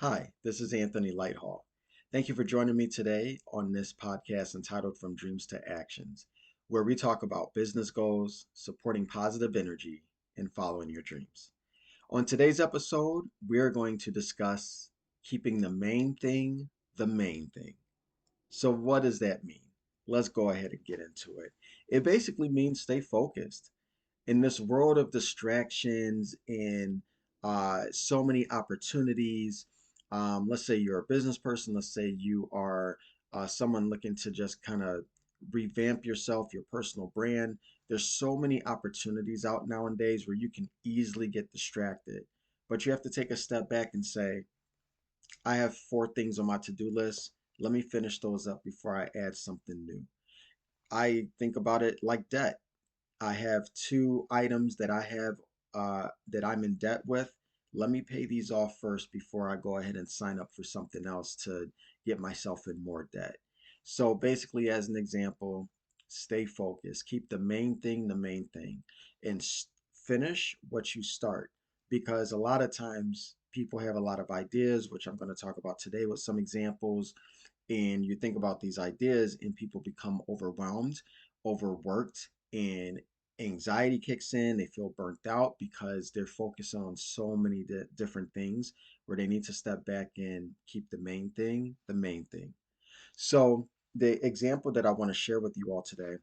Hi, this is Anthony Lighthall. Thank you for joining me today on this podcast entitled From Dreams to Actions, where we talk about business goals, supporting positive energy, and following your dreams. On today's episode, we are going to discuss keeping the main thing the main thing. So, what does that mean? Let's go ahead and get into it. It basically means stay focused in this world of distractions and so many opportunities. Let's say you're a business person. Let's say you are someone looking to just kind of revamp yourself, your personal brand. There's so many opportunities out nowadays where you can easily get distracted. But you have to take a step back and say, I have four things on my to-do list. Let me finish those up before I add something new. I think about it like debt. I have two items that I have that I'm in debt with. Let me pay these off first before I go ahead and sign up for something else to get myself in more debt. So basically, as an example, stay focused. Keep the main thing, and finish what you start. Because a lot of times people have a lot of ideas, which I'm going to talk about today with some examples. And you think about these ideas, and people become overwhelmed, overworked, and anxiety kicks in. They feel burnt out because they're focused on so many different things where they need to step back and keep the main thing the main thing. So, the example that I want to share with you all today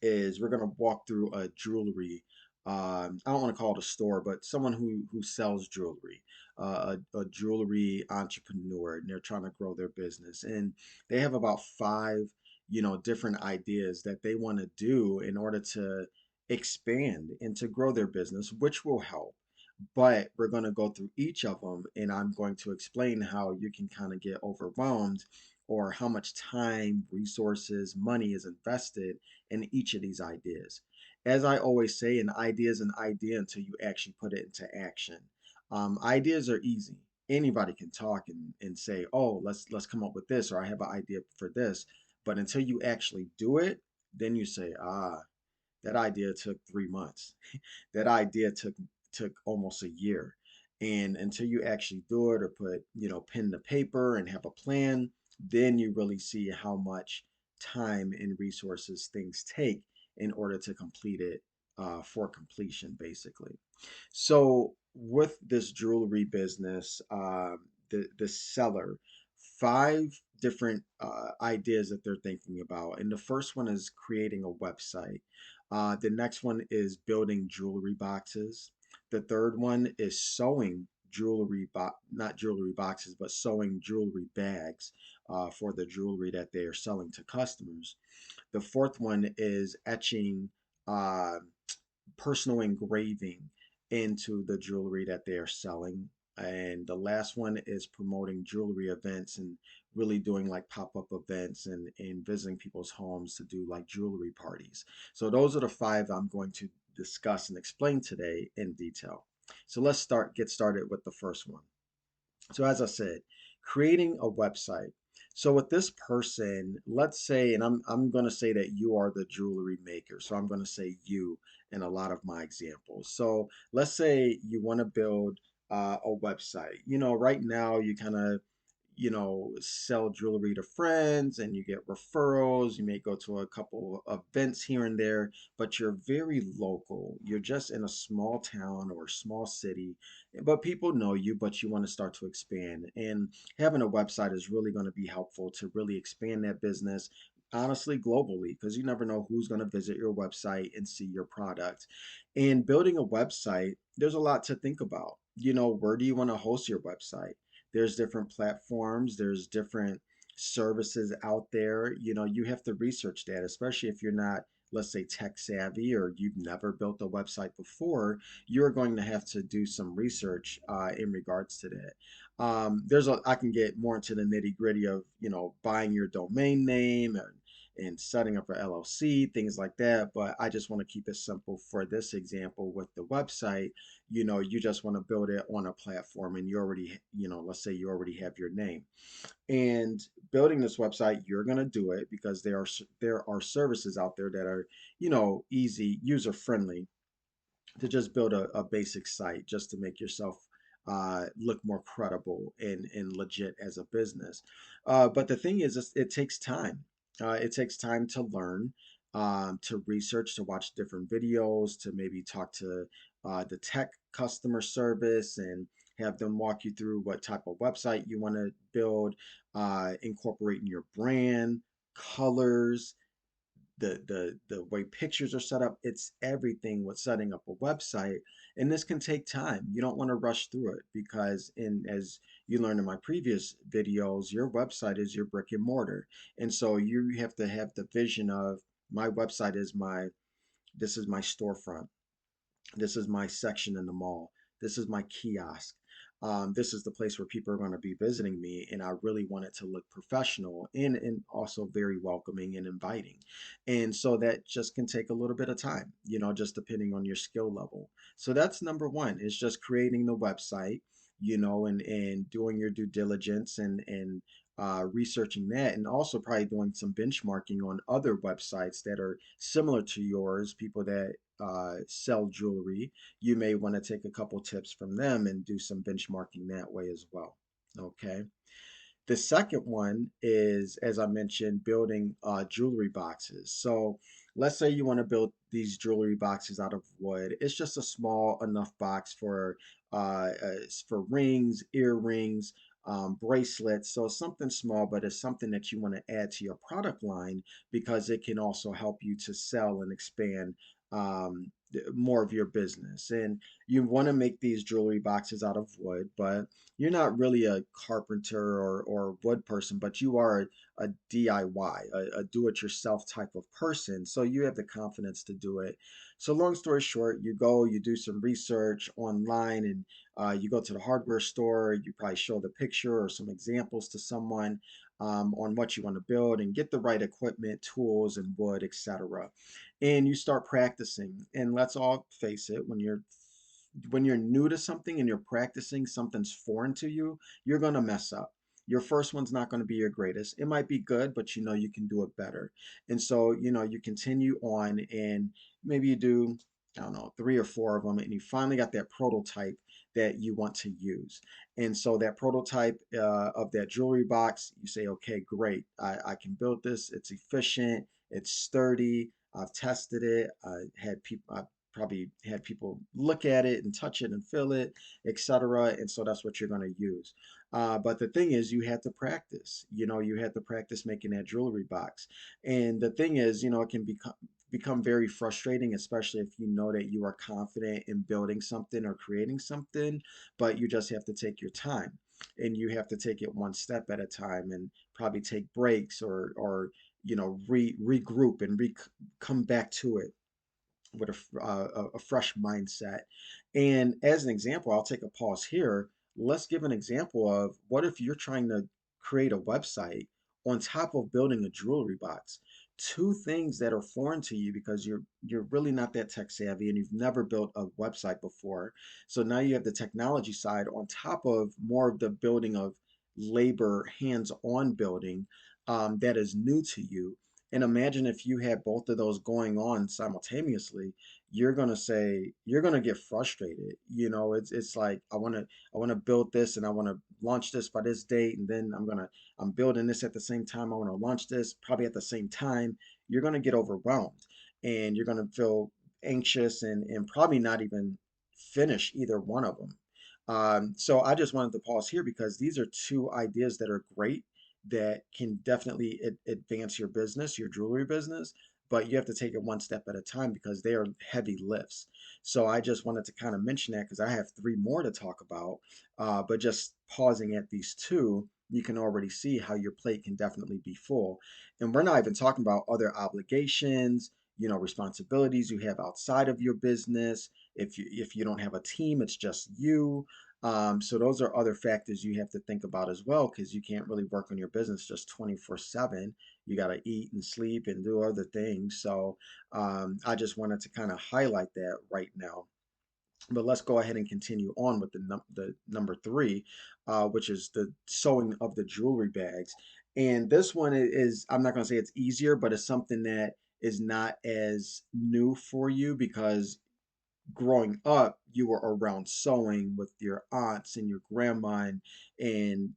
is we're going to walk through a jewelry. I don't want to call it a store, but someone who sells jewelry, a jewelry entrepreneur, and they're trying to grow their business, and they have about five, different ideas that they want to do in order to expand and to grow their business, which will help. But we're going to go through each of them, and I'm going to explain how you can kind of get overwhelmed or how much time, resources, money is invested in each of these ideas. As I always say, an idea is an idea until you actually put it into action. Ideas are easy. Anybody can talk and say, "Oh, let's come up with this," or "I have an idea for this." But until you actually do it, then you say, "Ah, that idea took 3 months. That idea took almost a year." And until you actually do it or put, pen to paper and have a plan, then you really see how much time and resources things take in order to complete it for completion, basically. So with this jewelry business, the seller, five different ideas that they're thinking about, and the first one is creating a website. The next one is building jewelry boxes. The third one is sewing not jewelry boxes, but sewing jewelry bags for the jewelry that they are selling to customers. The fourth one is etching uh, personal engraving into the jewelry that they are selling. And the last one is promoting jewelry events and really doing like pop-up events and visiting people's homes to do like jewelry parties. So those are the five I'm going to discuss and explain today in detail. So let's get started with the first one. So as I said, creating a website. So with this person, let's say, and I'm going to say that you are the jewelry maker. So I'm going to say you in a lot of my examples. So let's say you want to build a website. Right now you kind of sell jewelry to friends and you get referrals. You may go to a couple of events here and there, but you're very local. You're just in a small town or a small city, but people know you, but you want to start to expand. And having a website is really going to be helpful to really expand that business. Honestly, globally, because you never know who's going to visit your website and see your product. And building a website, there's a lot to think about. Where do you want to host your website? There's different platforms, there's different services out there. You have to research that, especially if you're not, let's say, tech savvy or you've never built a website before. You're going to have to do some research in regards to that. I can get more into the nitty gritty of buying your domain name and setting up an LLC, things like that. But I just want to keep it simple for this example with the website. You just want to build it on a platform and you already, let's say you already have your name. And building this website, you're going to do it because there are services out there that are, easy, user friendly to just build a basic site just to make yourself look more credible and legit as a business. But the thing is, it takes time. It takes time to learn, to research, to watch different videos, to maybe talk to the tech customer service and have them walk you through what type of website you want to build, incorporating your brand, colors, the way pictures are set up. It's everything with setting up a website, and this can take time. You don't want to rush through it because, in as you learned in my previous videos, your website is your brick and mortar, and so you have to have the vision of my website is my this is my storefront, this is my section in the mall. This is my kiosk. This is the place where people are going to be visiting me, and I really want it to look professional and also very welcoming and inviting. And so that just can take a little bit of time, just depending on your skill level. So that's number one, is just creating the website, and doing your due diligence and researching that, and also probably doing some benchmarking on other websites that are similar to yours, people that sell jewelry. You may want to take a couple tips from them and do some benchmarking that way as well. Okay. The second one is, as I mentioned, building jewelry boxes. So let's say you want to build these jewelry boxes out of wood. It's just a small enough box for rings, earrings, bracelets. So something small, but it's something that you want to add to your product line because it can also help you to sell and expand more of your business. And you want to make these jewelry boxes out of wood, but you're not really a carpenter or wood person, but you are a DIY, a do-it-yourself type of person. So you have the confidence to do it. So long story short, you go, you do some research online, and you go to the hardware store. You probably show the picture or some examples to someone on what you want to build, and get the right equipment, tools, and wood, etc. And you start practicing. And let's all face it, when you're new to something and you're practicing, something's foreign to you, you're going to mess up. Your first one's not going to be your greatest. It might be good, but you can do it better. And so, you continue on, and maybe you do, I don't know, three or four of them, and you finally got that prototype that you want to use. And so that prototype of that jewelry box, you say, okay, great. I can build this. It's efficient. It's sturdy. I've tested it. I've probably had people look at it and touch it and feel it, etc. And so that's what you're going to use. But the thing is, you had to practice. You had to practice making that jewelry box. And the thing is, it can become very frustrating, especially if you know that you are confident in building something or creating something, but you just have to take your time. And you have to take it one step at a time, and probably take breaks, or regroup and come back to it with a fresh mindset. And as an example, I'll take a pause here. Let's give an example of, what if you're trying to create a website on top of building a jewelry box? Two things that are foreign to you because you're really not that tech savvy and you've never built a website before. So now you have the technology side on top of more of the building of labor, hands-on building, that is new to you. And imagine if you had both of those going on simultaneously, you're gonna get frustrated. It's like, I wanna build this, and I wanna launch this by this date, and then I'm building this at the same time. I wanna launch this probably at the same time. You're gonna get overwhelmed, and you're gonna feel anxious, and probably not even finish either one of them. So I just wanted to pause here because these are two ideas that are great, that can definitely advance your business, your jewelry business, but you have to take it one step at a time because they are heavy lifts. So I just wanted to kind of mention that because I have three more to talk about, but just pausing at these two, you can already see how your plate can definitely be full. And we're not even talking about other obligations, responsibilities you have outside of your business. If you don't have a team, it's just you. So those are other factors you have to think about as well, because you can't really work on your business just 24/7. You got to eat and sleep and do other things. So I just wanted to kind of highlight that right now. But let's go ahead and continue on with the number three, which is the sewing of the jewelry bags. And this one is, I'm not going to say it's easier, but it's something that is not as new for you because growing up, you were around sewing with your aunts and your grandma, and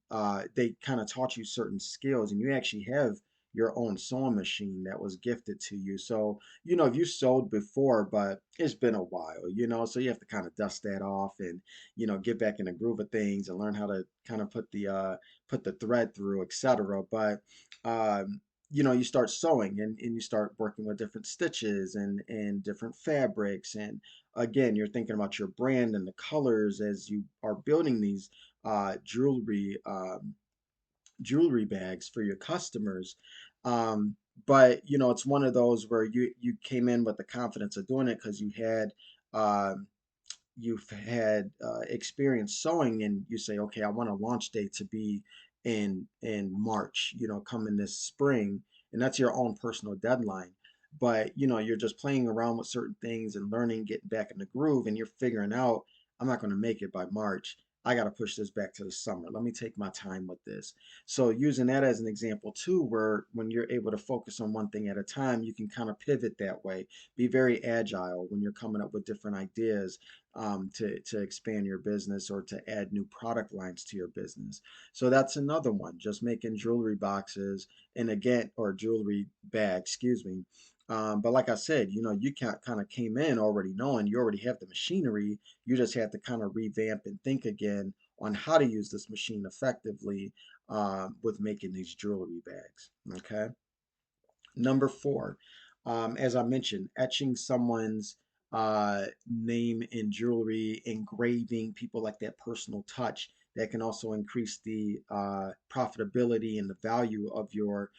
they kind of taught you certain skills, and you actually have your own sewing machine that was gifted to you. So, you sewed before, but it's been a while, so you have to kind of dust that off and, get back in the groove of things and learn how to kind of put the thread through, etc. But you start sewing and you start working with different stitches and different fabrics, and again, you're thinking about your brand and the colors as you are building these jewelry bags for your customers. Um, but it's one of those where you came in with the confidence of doing it because um, you've had experience sewing, and you say, okay, I want a launch date to be in March, coming this spring, and that's your own personal deadline. But you're just playing around with certain things and learning, getting back in the groove, and you're figuring out, I'm not going to make it by March. I got to push this back to the summer. Let me take my time with this. So using that as an example too, where when you're able to focus on one thing at a time, you can kind of pivot that way. Be very agile when you're coming up with different ideas, to expand your business or to add new product lines to your business. So that's another one, just making jewelry boxes and again, or jewelry bags, excuse me. But like I said, you kind of came in already knowing you already have the machinery. You just have to kind of revamp and think again on how to use this machine effectively, with making these jewelry bags. Okay. Number four, as I mentioned, etching someone's name in jewelry, engraving, people like that personal touch that can also increase the profitability and the value of your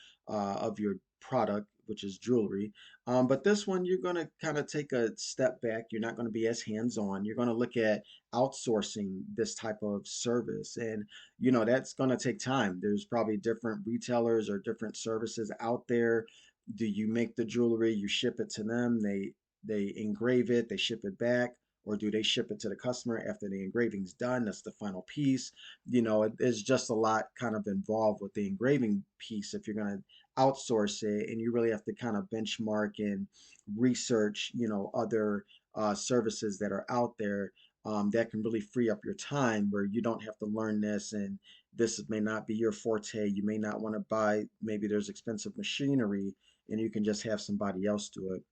product, which is jewelry. But this one, you're going to kind of take a step back. You're not going to be as hands-on. You're going to look at outsourcing this type of service, and that's going to take time. There's probably different retailers or different services out there. Do you make the jewelry, you ship it to them, they engrave it, they ship it back, or do they ship it to the customer after the engraving's done? That's the final piece. There's just a lot kind of involved with the engraving piece if you're going to outsource it, and you really have to kind of benchmark and research, other services that are out there, that can really free up your time where you don't have to learn this, and this may not be your forte. You may not want to buy, maybe there's expensive machinery and you can just have somebody else do it.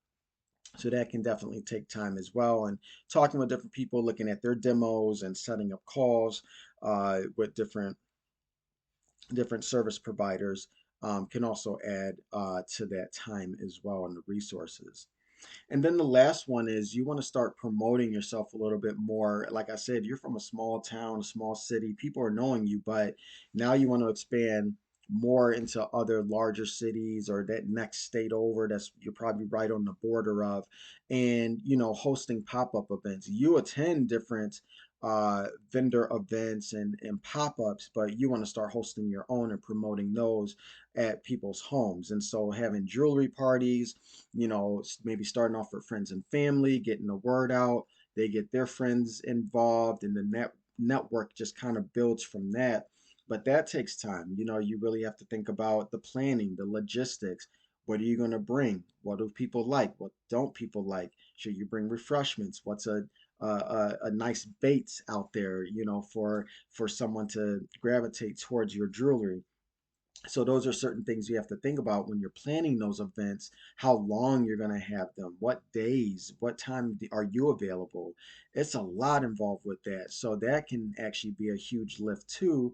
So that can definitely take time as well. And talking with different people, looking at their demos and setting up calls with different service providers, can also add to that time as well and the resources. And then the last one is you want to start promoting yourself a little bit more. Like I said, you're from a small town, a small city, people are knowing you, but now you want to expand more into other larger cities or that next state over that's you're probably right on the border of, and hosting pop-up events. You attend different vendor events and pop-ups, but you want to start hosting your own and promoting those at people's homes. And so having jewelry parties, maybe starting off with friends and family, getting the word out. They get their friends involved, and the network just kind of builds from that. But that takes time. You really have to think about the planning, the logistics. What are you going to bring? What do people like? What don't people like? Should you bring refreshments? What's a nice bait out there, for someone to gravitate towards your jewelry? So those are certain things you have to think about when you're planning those events, how long you're going to have them, what days, what time are you available. It's a lot involved with that, so that can actually be a huge lift too.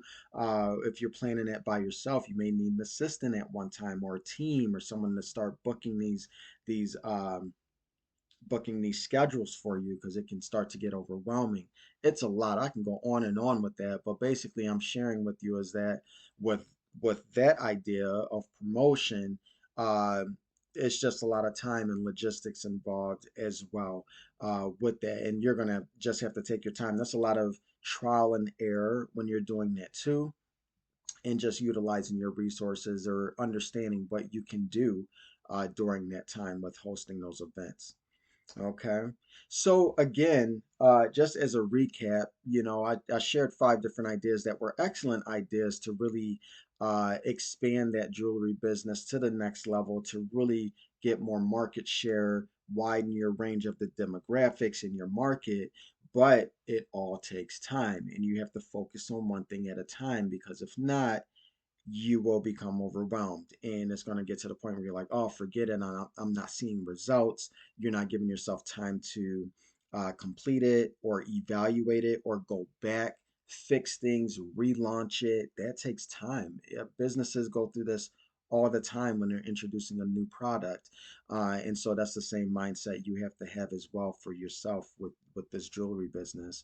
If you're planning that by yourself, you may need an assistant at one time, or a team, or someone to start these schedules for you, because it can start to get overwhelming. It's a lot. I can go on and on with that, but basically I'm sharing with you is that with that idea of promotion, uh, it's just a lot of time and logistics involved as well, with that. And you're gonna just have to take your time. That's a lot of trial and error when you're doing that too, and just utilizing your resources or understanding what you can do during that time with hosting those events. Okay. So again, just as a recap, I shared 5 different ideas that were excellent ideas to really expand that jewelry business to the next level, to really get more market share widen your range of the demographics in your market, but it all takes time and you have to focus on one thing at a time, because if not, you will become overwhelmed and it's going to get to the point where you're like, oh, forget it, I'm not seeing results. You're not giving yourself time to complete it or evaluate it or go back, fix things, relaunch it. That takes time. Yeah, businesses go through this all the time when they're introducing a new product, and so that's the same mindset you have to have as well for yourself with this jewelry business.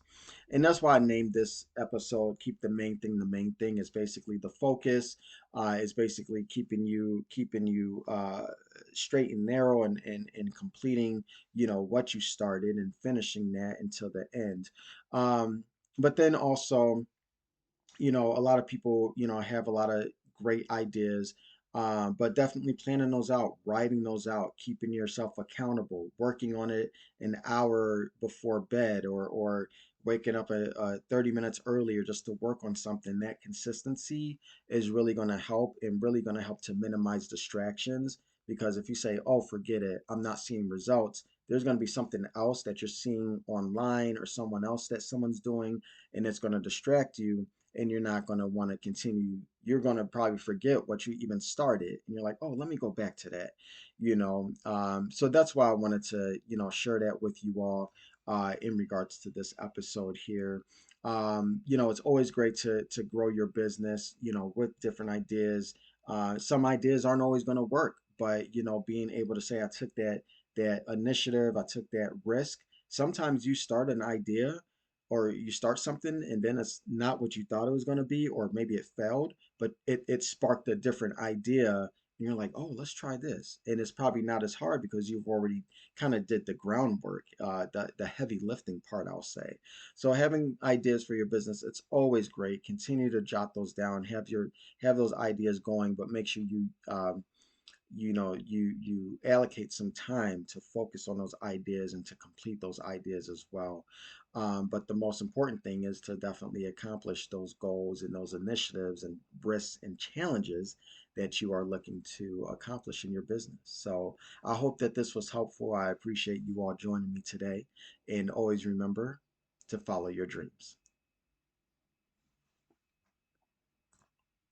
And that's why I named this episode "Keep the Main Thing the Main Thing." Is basically the focus, is basically keeping you straight and narrow, and completing what you started and finishing that until the end. um, but then also, a lot of people, have a lot of great ideas, but definitely planning those out, writing those out, keeping yourself accountable, working on it an hour before bed, or waking up 30 minutes earlier just to work on something. That consistency is really going to help, and really going to help to minimize distractions. Because if you say, oh, forget it, I'm not seeing results, there's going to be something else that you're seeing online, or someone else that someone's doing, and it's going to distract you, and you're not going to want to continue. You're going to probably forget what you even started, and you're like, oh, let me go back to that. So that's why I wanted to share that with you all, in regards to this episode here. It's always great to grow your business, with different ideas. Some ideas aren't always going to work, but being able to say, I took that initiative, I took that risk. Sometimes you start an idea, or you start something and then it's not what you thought it was going to be, or maybe it failed, but it sparked a different idea, and you're like, oh, let's try this. And it's probably not as hard because you've already kind of did the groundwork, the heavy lifting part, I'll say. So having ideas for your business, it's always great. Continue to jot those down, have those ideas going, but make sure you allocate some time to focus on those ideas and to complete those ideas as well. But the most important thing is to definitely accomplish those goals and those initiatives and risks and challenges that you are looking to accomplish in your business. So I hope that this was helpful. I appreciate you all joining me today, and always remember to follow your dreams.